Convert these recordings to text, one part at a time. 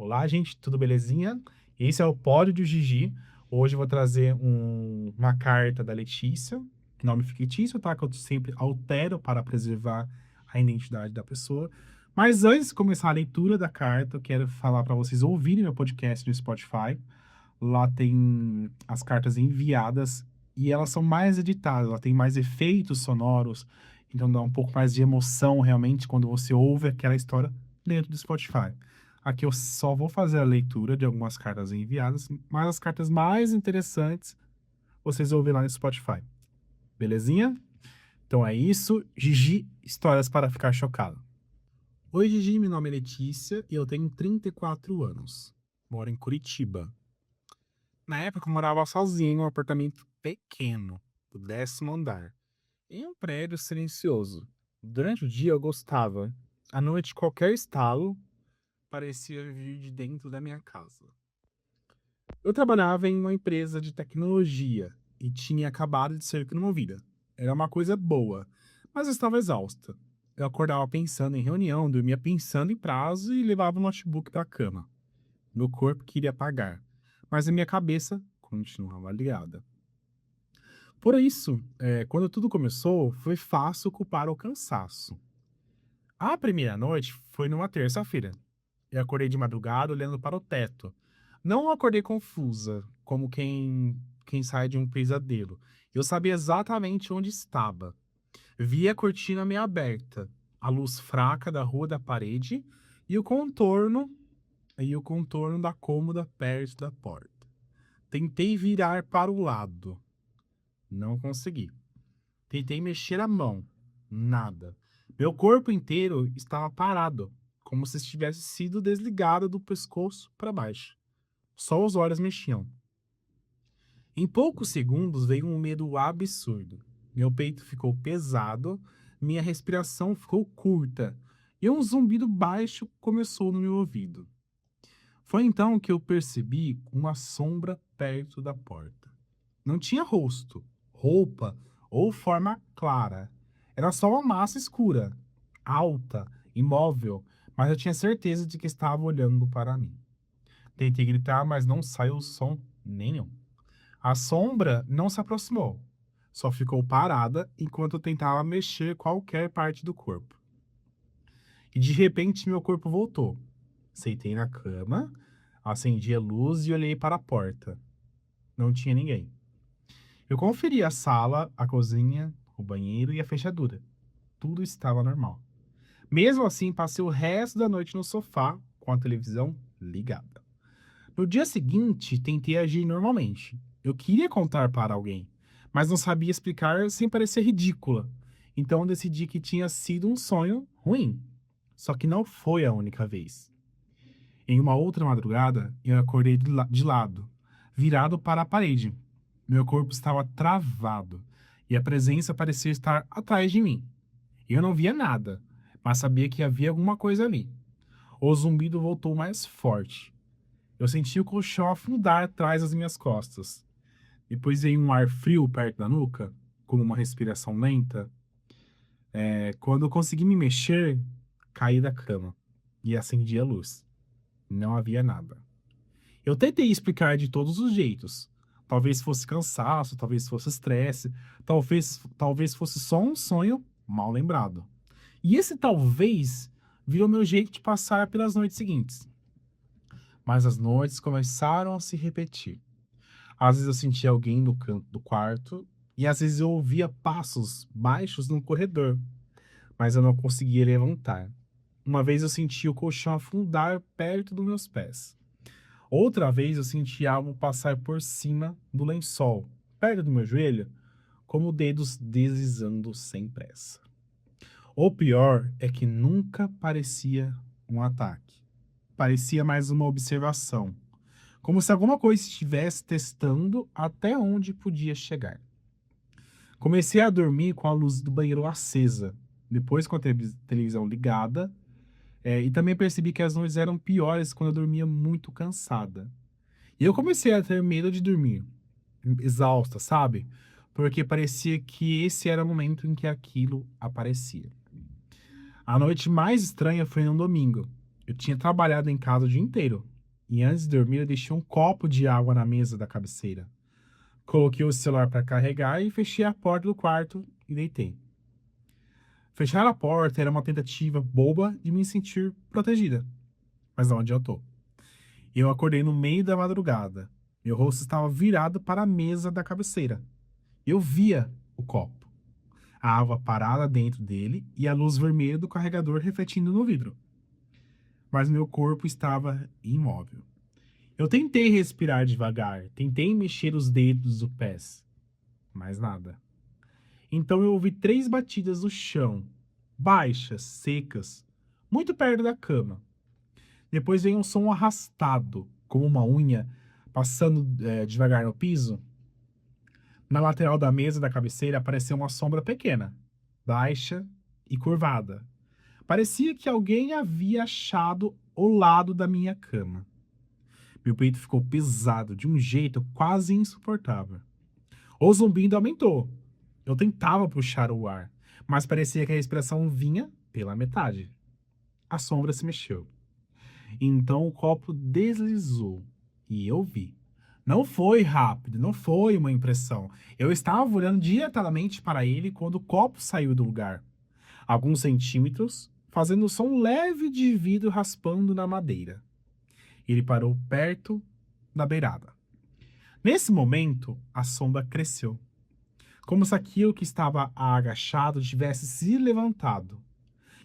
Olá, gente, tudo belezinha? Esse é o Pódio de Gigi. Hoje eu vou trazer uma carta da Letícia, nome fictício, tá? Que eu sempre altero para preservar a identidade da pessoa. Mas antes de começar a leitura da carta, eu quero falar para vocês ouvirem meu podcast no Spotify. Lá tem as cartas enviadas e elas são mais editadas, ela tem mais efeitos sonoros, então dá um pouco mais de emoção realmente quando você ouve aquela história dentro do Spotify. Aqui eu só vou fazer a leitura de algumas cartas enviadas, mas as cartas mais interessantes vocês ouvem lá no Spotify. Belezinha? Então é isso. Gigi, histórias para ficar chocado. Oi, Gigi, meu nome é Letícia e eu tenho 34 anos. Moro em Curitiba. Na época eu morava sozinho em um apartamento pequeno, do 10º andar, em um prédio silencioso. Durante o dia eu gostava. À noite, qualquer estalo parecia vir de dentro da minha casa. Eu trabalhava em uma empresa de tecnologia e tinha acabado de ser promovida. Era uma coisa boa, mas eu estava exausta. Eu acordava pensando em reunião, dormia pensando em prazo e levava o notebook para a cama. Meu corpo queria apagar, mas a minha cabeça continuava ligada. Por isso, quando tudo começou, foi fácil culpar o cansaço. A primeira noite foi numa terça-feira. Eu acordei de madrugada olhando para o teto. Não acordei confusa, como quem sai de um pesadelo. Eu sabia exatamente onde estava. Vi a cortina meio aberta, a luz fraca da rua da parede e o contorno da cômoda perto da porta. Tentei virar para o lado. Não consegui. Tentei mexer a mão. Nada. Meu corpo inteiro estava parado, como se tivesse sido desligado do pescoço para baixo. Só os olhos mexiam. Em poucos segundos veio um medo absurdo. Meu peito ficou pesado, minha respiração ficou curta e um zumbido baixo começou no meu ouvido. Foi então que eu percebi uma sombra perto da porta. Não tinha rosto, roupa ou forma clara. Era só uma massa escura, alta, imóvel, mas eu tinha certeza de que estava olhando para mim. Tentei gritar, mas não saiu som nenhum. A sombra não se aproximou, só ficou parada enquanto eu tentava mexer qualquer parte do corpo. E de repente meu corpo voltou. Sentei na cama, acendi a luz e olhei para a porta. Não tinha ninguém. Eu conferi a sala, a cozinha, o banheiro e a fechadura. Tudo estava normal. Mesmo assim, passei o resto da noite no sofá com a televisão ligada. No dia seguinte, tentei agir normalmente. Eu queria contar para alguém, mas não sabia explicar sem parecer ridícula. Então decidi que tinha sido um sonho ruim. Só que não foi a única vez. Em uma outra madrugada, eu acordei de lado, virado para a parede. Meu corpo estava travado e a presença parecia estar atrás de mim. Eu não via nada, mas sabia que havia alguma coisa ali. O zumbido voltou mais forte. Eu senti o colchão afundar atrás das minhas costas. Depois veio um ar frio perto da nuca, como uma respiração lenta. Quando eu consegui me mexer, caí da cama e acendi a luz. Não havia nada. Eu tentei explicar de todos os jeitos. Talvez fosse cansaço, talvez fosse estresse, talvez fosse só um sonho mal lembrado. E esse talvez virou meu jeito de passar pelas noites seguintes. Mas as noites começaram a se repetir. Às vezes eu sentia alguém no canto do quarto e às vezes eu ouvia passos baixos no corredor, mas eu não conseguia levantar. Uma vez eu senti o colchão afundar perto dos meus pés. Outra vez eu senti algo passar por cima do lençol, perto do meu joelho, como dedos deslizando sem pressa. O pior é que nunca parecia um ataque. Parecia mais uma observação, como se alguma coisa estivesse testando até onde podia chegar. Comecei a dormir com a luz do banheiro acesa, depois com a televisão ligada, e também percebi que as noites eram piores quando eu dormia muito cansada. E eu comecei a ter medo de dormir, exausta, sabe? Porque parecia que esse era o momento em que aquilo aparecia. A noite mais estranha foi no domingo. Eu tinha trabalhado em casa o dia inteiro. e antes de dormir eu deixei um copo de água na mesa da cabeceira. Coloquei o celular para carregar e fechei a porta do quarto e deitei. Fechar a porta era uma tentativa boba de me sentir protegida, mas não adiantou. Eu acordei no meio da madrugada. Meu rosto estava virado para a mesa da cabeceira. Eu via o copo, a água parada dentro dele e a luz vermelha do carregador refletindo no vidro. Mas meu corpo estava imóvel. Eu tentei respirar devagar, tentei mexer os dedos dos pés, mas nada. Então eu ouvi 3 batidas no chão, baixas, secas, muito perto da cama. Depois veio um som arrastado, como uma unha passando devagar no piso. Na lateral da mesa da cabeceira apareceu uma sombra pequena, baixa e curvada. Parecia que alguém havia achado o lado da minha cama. Meu peito ficou pesado de um jeito quase insuportável. O zumbido aumentou. Eu tentava puxar o ar, mas parecia que a respiração vinha pela metade. A sombra se mexeu. Então o copo deslizou e eu vi. Não foi rápido, não foi uma impressão. Eu estava olhando diretamente para ele quando o copo saiu do lugar. Alguns centímetros, fazendo um som leve de vidro raspando na madeira. Ele parou perto da beirada. Nesse momento, a sombra cresceu, como se aquilo que estava agachado tivesse se levantado.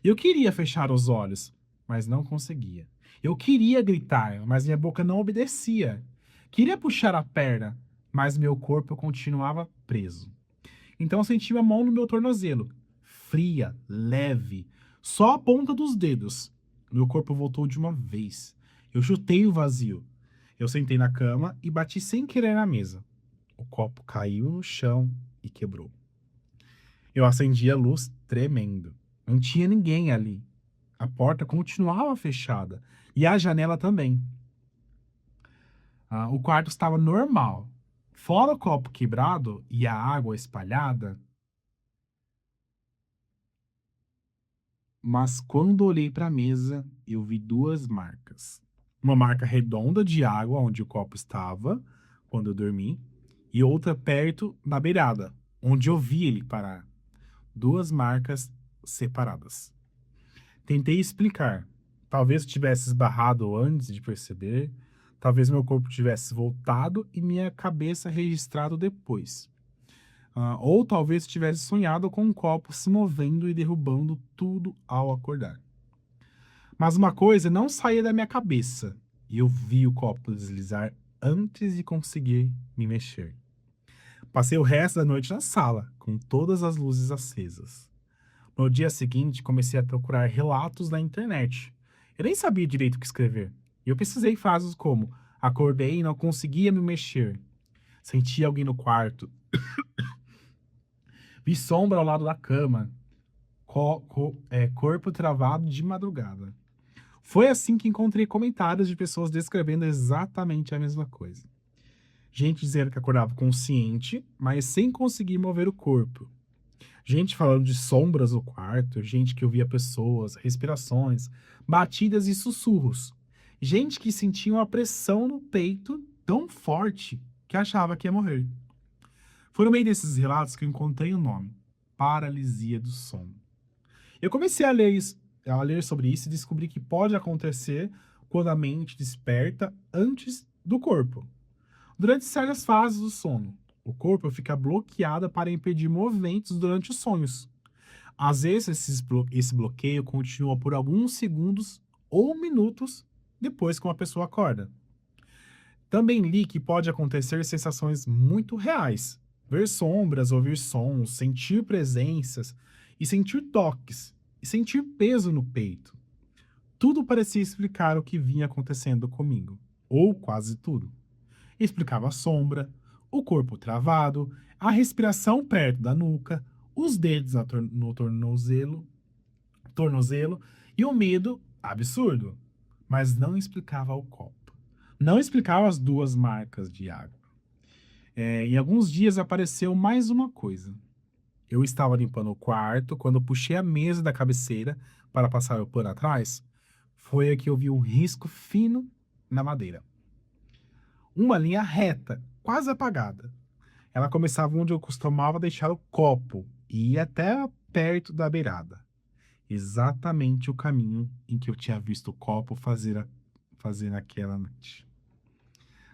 Eu queria fechar os olhos, mas não conseguia. Eu queria gritar, mas minha boca não obedecia. Queria puxar a perna, mas meu corpo continuava preso. Então eu senti a mão no meu tornozelo, fria, leve, só a ponta dos dedos. Meu corpo voltou de uma vez. Eu chutei o vazio. Eu sentei na cama e bati sem querer na mesa. O copo caiu no chão e quebrou. Eu acendi a luz tremendo. Não tinha ninguém ali. A porta continuava fechada e a janela também. O quarto estava normal. Fora o copo quebrado e a água espalhada. Mas quando olhei para a mesa, eu vi 2 marcas. Uma marca redonda de água onde o copo estava quando eu dormi e outra perto na beirada, onde eu vi ele parar. 2 marcas separadas. Tentei explicar. Talvez eu tivesse esbarrado antes de perceber, talvez meu corpo tivesse voltado e minha cabeça registrado depois. Ou talvez tivesse sonhado com um copo se movendo e derrubando tudo ao acordar. Mas uma coisa não saía da minha cabeça, e eu vi o copo deslizar antes de conseguir me mexer. Passei o resto da noite na sala, com todas as luzes acesas. No dia seguinte, comecei a procurar relatos na internet. Eu nem sabia direito o que escrever. E eu pesquisei frases como: acordei e não conseguia me mexer. Senti alguém no quarto. Vi sombra ao lado da cama. Corpo travado de madrugada. Foi assim que encontrei comentários de pessoas descrevendo exatamente a mesma coisa. Gente dizendo que acordava consciente, mas sem conseguir mover o corpo. Gente falando de sombras no quarto, gente que ouvia pessoas, respirações, batidas e sussurros. Gente que sentia uma pressão no peito tão forte que achava que ia morrer. Foi no meio desses relatos que eu encontrei o nome: paralisia do sono. Eu comecei a ler sobre isso e descobri que pode acontecer quando a mente desperta antes do corpo. Durante certas fases do sono, o corpo fica bloqueado para impedir movimentos durante os sonhos. Às vezes, esse bloqueio continua por alguns segundos ou minutos depois que uma pessoa acorda. Também li que pode acontecer sensações muito reais. Ver sombras, ouvir sons, sentir presenças e sentir toques e sentir peso no peito. Tudo parecia explicar o que vinha acontecendo comigo, ou quase tudo. Explicava a sombra, o corpo travado, a respiração perto da nuca, os dedos no tornozelo e o medo absurdo. Mas não explicava o copo. Não explicava as 2 marcas de água. Em alguns dias apareceu mais uma coisa. Eu estava limpando o quarto quando puxei a mesa da cabeceira para passar o pano atrás. Foi aqui que eu vi um risco fino na madeira. Uma linha reta, quase apagada. Ela começava onde eu costumava deixar o copo e ia até perto da beirada. Exatamente o caminho em que eu tinha visto o copo fazer naquela noite.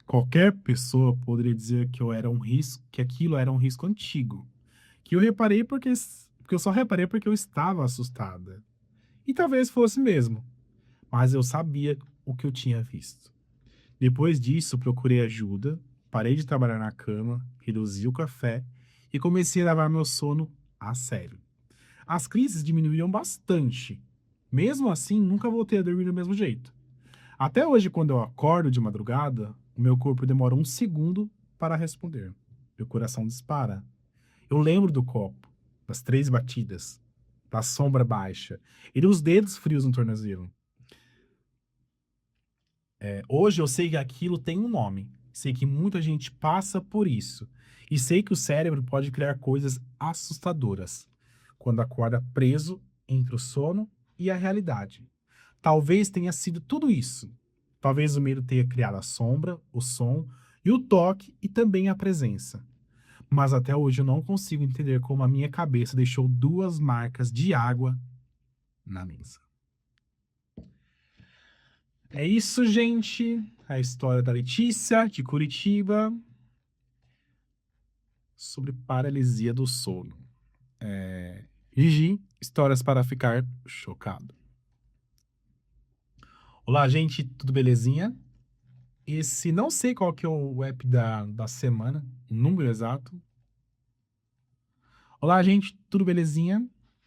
Qualquer pessoa poderia dizer que eu era um risco, que aquilo era um risco antigo, que eu reparei porque eu só reparei porque eu estava assustada. E talvez fosse mesmo, mas eu sabia o que eu tinha visto. Depois disso, procurei ajuda, parei de trabalhar na cama, reduzi o café e comecei a levar meu sono a sério. As crises diminuíram bastante. Mesmo assim, nunca voltei a dormir do mesmo jeito. Até hoje, quando eu acordo de madrugada, o meu corpo demora um segundo para responder. Meu coração dispara. Eu lembro do copo, das 3 batidas, da sombra baixa e dos dedos frios no tornozelo. Hoje eu sei que aquilo tem um nome. Sei que muita gente passa por isso. E sei que o cérebro pode criar coisas assustadoras quando acorda preso entre o sono e a realidade. Talvez tenha sido tudo isso. Talvez o medo tenha criado a sombra, o som e o toque e também a presença. Mas até hoje eu não consigo entender como a minha cabeça deixou 2 marcas de água na mesa. É isso, gente. A história da Letícia, de Curitiba, sobre paralisia do sono. Gigi, histórias para ficar chocado. Olá, gente, tudo belezinha? Esse, não sei qual que é o app da semana, o número exato. Olá, gente, tudo belezinha?